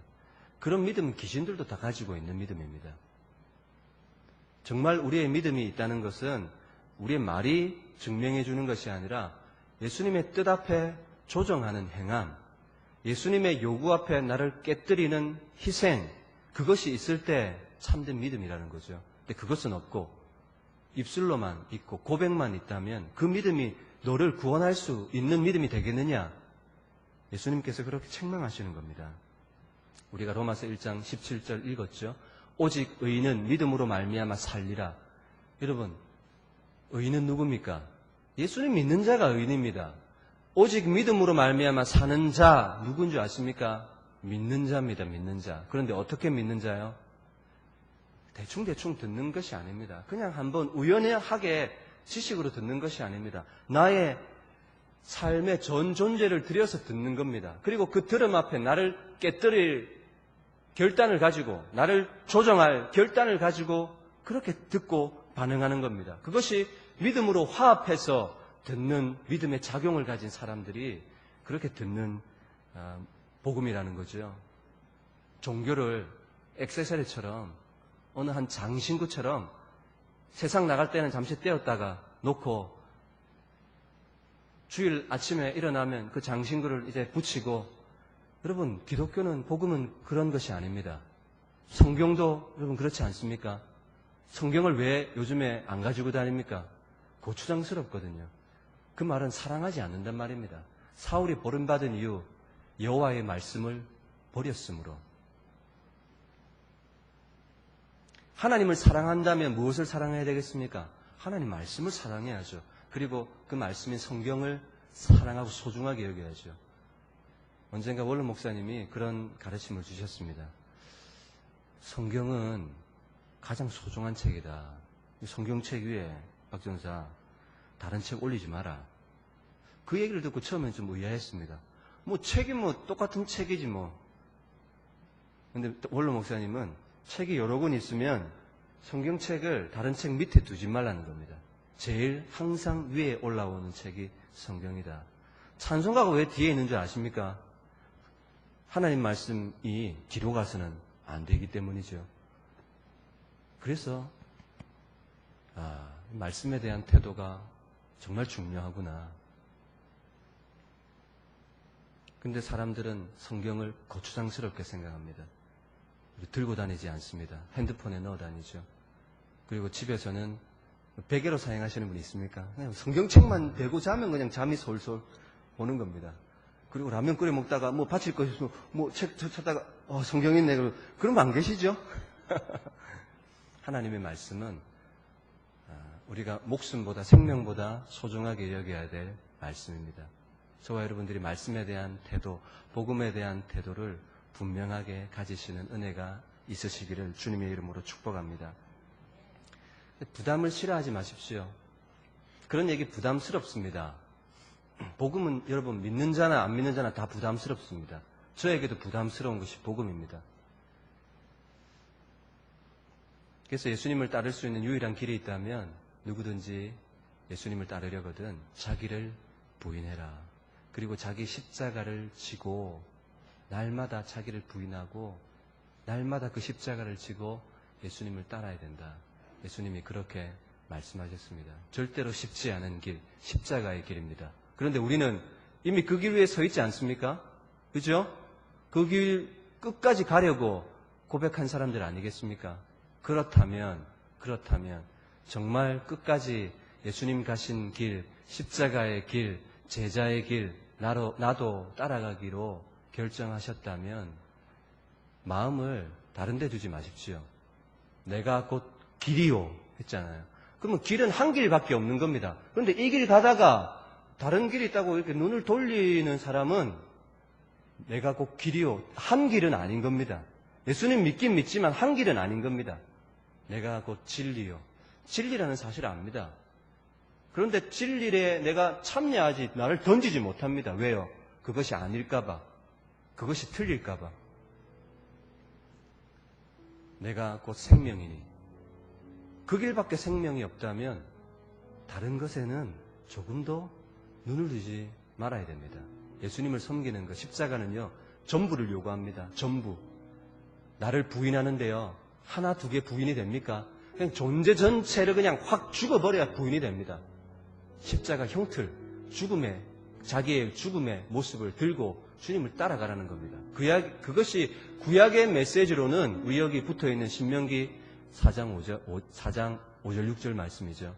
그런 믿음은 귀신들도 다 가지고 있는 믿음입니다. 정말 우리의 믿음이 있다는 것은 우리의 말이 증명해 주는 것이 아니라 예수님의 뜻 앞에 조정하는 행함, 예수님의 요구 앞에 나를 깨뜨리는 희생, 그것이 있을 때 참된 믿음이라는 거죠. 근데 그것은 없고 입술로만 있고 고백만 있다면 그 믿음이 너를 구원할 수 있는 믿음이 되겠느냐? 예수님께서 그렇게 책망하시는 겁니다. 우리가 로마서 1장 17절 읽었죠. 오직 의인은 믿음으로 말미암아 살리라. 여러분, 의인은 누굽니까? 예수님 믿는 자가 의인입니다. 오직 믿음으로 말미암아 사는 자 누군 줄 아십니까? 믿는 자입니다. 믿는 자. 그런데 어떻게 믿는 자요? 대충 듣는 것이 아닙니다. 그냥 한번 우연하게 지식으로 듣는 것이 아닙니다. 나의 삶의 전 존재를 들여서 듣는 겁니다. 그리고 그 들음 앞에 나를 깨뜨릴 결단을 가지고, 나를 조정할 결단을 가지고 그렇게 듣고 반응하는 겁니다. 그것이 믿음으로 화합해서 듣는 믿음의 작용을 가진 사람들이 그렇게 듣는 복음이라는 거죠. 종교를 액세서리처럼 어느 한 장신구처럼 세상 나갈 때는 잠시 떼었다가 놓고 주일 아침에 일어나면 그 장신구를 이제 붙이고, 여러분 기독교는 복음은 그런 것이 아닙니다. 성경도 여러분 그렇지 않습니까? 성경을 왜 요즘에 안 가지고 다닙니까? 고추장스럽거든요. 그 말은 사랑하지 않는단 말입니다. 사울이 버림받은 이유, 여호와의 말씀을 버렸으므로. 하나님을 사랑한다면 무엇을 사랑해야 되겠습니까? 하나님 말씀을 사랑해야죠. 그리고 그 말씀인 성경을 사랑하고 소중하게 여겨야죠. 언젠가 원로 목사님이 그런 가르침을 주셨습니다. 성경은 가장 소중한 책이다. 성경책 위에 박 전사 다른 책 올리지 마라. 그 얘기를 듣고 처음엔 좀 의아했습니다. 뭐 책이 뭐 똑같은 책이지 뭐. 근데 원로 목사님은 책이 여러 권 있으면 성경책을 다른 책 밑에 두지 말라는 겁니다. 제일 항상 위에 올라오는 책이 성경이다. 찬송가가 왜 뒤에 있는 줄 아십니까? 하나님 말씀이 뒤로 가서는 안 되기 때문이죠. 그래서 말씀에 대한 태도가 정말 중요하구나. 근데 사람들은 성경을 고추장스럽게 생각합니다. 들고 다니지 않습니다. 핸드폰에 넣어 다니죠. 그리고 집에서는 베개로 사용하시는 분이 있습니까? 그냥 성경책만 대고 자면 그냥 잠이 솔솔 오는 겁니다. 그리고 라면 끓여 먹다가 뭐 바칠 거 있으면 뭐 책 찾다가 성경 있네. 그러면 안 계시죠? 하나님의 말씀은 우리가 목숨보다 생명보다 소중하게 여겨야 될 말씀입니다. 저와 여러분들이 말씀에 대한 태도, 복음에 대한 태도를 분명하게 가지시는 은혜가 있으시기를 주님의 이름으로 축복합니다. 부담을 싫어하지 마십시오. 그런 얘기 부담스럽습니다. 복음은 여러분 믿는 자나 안 믿는 자나 다 부담스럽습니다. 저에게도 부담스러운 것이 복음입니다. 그래서 예수님을 따를 수 있는 유일한 길이 있다면 누구든지 예수님을 따르려거든 자기를 부인해라. 그리고 자기 십자가를 지고 날마다 자기를 부인하고 날마다 그 십자가를 지고 예수님을 따라야 된다. 예수님이 그렇게 말씀하셨습니다. 절대로 쉽지 않은 길, 십자가의 길입니다. 그런데 우리는 이미 그 길 위에 서 있지 않습니까? 그죠? 그 길 끝까지 가려고 고백한 사람들 아니겠습니까? 그렇다면 정말 끝까지 예수님 가신 길, 십자가의 길, 제자의 길, 나도 따라가기로 결정하셨다면 마음을 다른 데 두지 마십시오. 내가 곧 길이요 했잖아요. 그러면 길은 한 길밖에 없는 겁니다. 그런데 이 길 가다가 다른 길이 있다고 이렇게 눈을 돌리는 사람은 내가 곧 길이요. 한 길은 아닌 겁니다. 예수님 믿긴 믿지만 한 길은 아닌 겁니다. 내가 곧 진리요. 진리라는 사실을 압니다. 그런데 진리에 내가 참여하지 나를 던지지 못합니다. 왜요? 그것이 아닐까봐. 그것이 틀릴까봐. 내가 곧 생명이니. 그 길밖에 생명이 없다면 다른 것에는 조금도 눈을 두지 말아야 됩니다. 예수님을 섬기는 것, 십자가는요, 전부를 요구합니다. 전부. 나를 부인하는데요, 하나, 두 개 부인이 됩니까? 그냥 존재 전체를 그냥 확 죽어버려야 부인이 됩니다. 십자가 형틀, 자기의 죽음의 모습을 들고 주님을 따라가라는 겁니다. 그것이 구약의 메시지로는 우리 여기 붙어있는 신명기 4장 5절 6절 말씀이죠.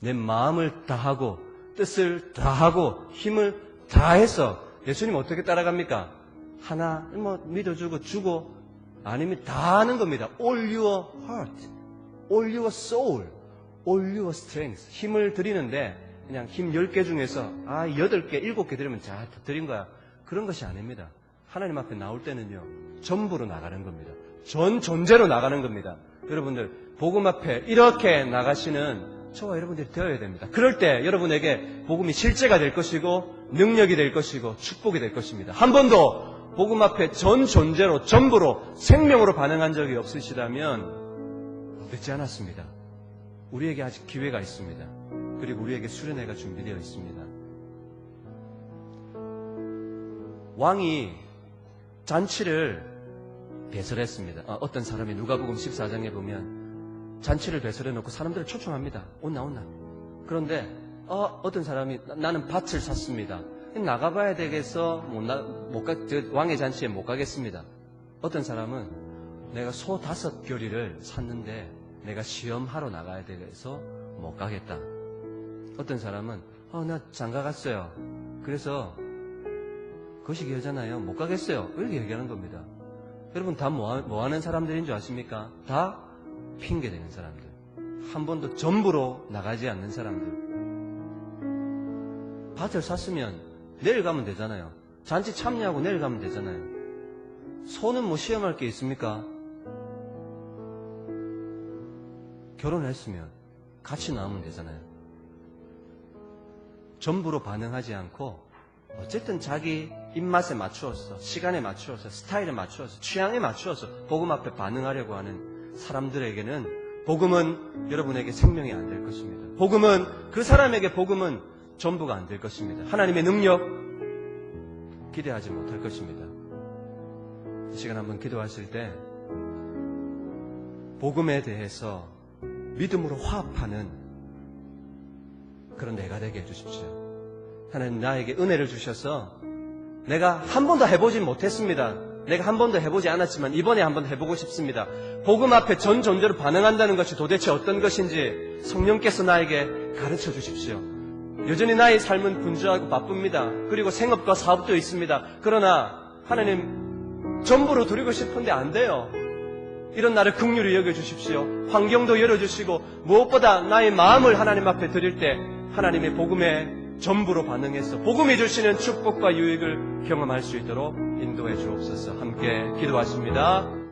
내 마음을 다하고 뜻을 다하고 힘을 다해서 예수님 어떻게 따라갑니까? 하나 믿어주고 주고 아니면 다 하는 겁니다. All your heart, all your soul, all your strength. 힘을 드리는데 그냥 힘 10개 중에서 8개, 7개 드리면 다 드린 거야. 그런 것이 아닙니다. 하나님 앞에 나올 때는요, 전부로 나가는 겁니다. 전 존재로 나가는 겁니다. 여러분들 복음 앞에 이렇게 나가시는 저와 여러분들이 되어야 됩니다. 그럴 때 여러분에게 복음이 실제가 될 것이고 능력이 될 것이고 축복이 될 것입니다. 한 번도 복음 앞에 전 존재로, 전부로, 생명으로 반응한 적이 없으시다면 늦지 않았습니다. 우리에게 아직 기회가 있습니다. 그리고 우리에게 수련회가 준비되어 있습니다. 왕이 잔치를 배설했습니다. 어떤 사람이 누가복음 14장에 보면 잔치를 배설해 놓고 사람들을 초청합니다. 온나. 그런데 어떤 사람이 나는 밭을 샀습니다. 나가봐야 되겠어. 왕의 잔치에 못 가겠습니다. 어떤 사람은 내가 소 5겨리를 샀는데 내가 시험하러 나가야 되겠어 못 가겠다. 어떤 사람은 나 장가 갔어요. 그래서 거시기하잖아요. 못 가겠어요. 이렇게 얘기하는 겁니다. 여러분 다 뭐 하는 사람들인 줄 아십니까? 다 핑계대는 사람들. 한 번도 전부로 나가지 않는 사람들. 밭을 샀으면 내일 가면 되잖아요. 잔치 참여하고 내일 가면 되잖아요. 소는 뭐 시험할 게 있습니까? 결혼했으면 같이 나오면 되잖아요. 전부로 반응하지 않고 어쨌든 자기 입맛에 맞추어서, 시간에 맞추어서, 스타일에 맞추어서, 취향에 맞추어서 복음 앞에 반응하려고 하는 사람들에게는 복음은 여러분에게 생명이 안 될 것입니다. 그 사람에게 복음은 전부가 안 될 것입니다. 하나님의 능력 기대하지 못할 것입니다. 이 시간 한번 기도하실 때 복음에 대해서 믿음으로 화합하는 그런 내가 되게 해주십시오. 하나님 나에게 은혜를 주셔서 내가 한 번도 해보진 못했습니다. 내가 한 번도 해보지 않았지만 이번에 한번 해보고 싶습니다. 복음 앞에 전 존재로 반응한다는 것이 도대체 어떤 것인지 성령께서 나에게 가르쳐 주십시오. 여전히 나의 삶은 분주하고 바쁩니다. 그리고 생업과 사업도 있습니다. 그러나 하나님 전부로 드리고 싶은데 안 돼요. 이런 나를 긍휼히 여겨주십시오. 환경도 열어주시고 무엇보다 나의 마음을 하나님 앞에 드릴 때 하나님의 복음에 전부로 반응해서 복음이 주시는 축복과 유익을 경험할 수 있도록 인도해 주옵소서. 함께 기도하십니다.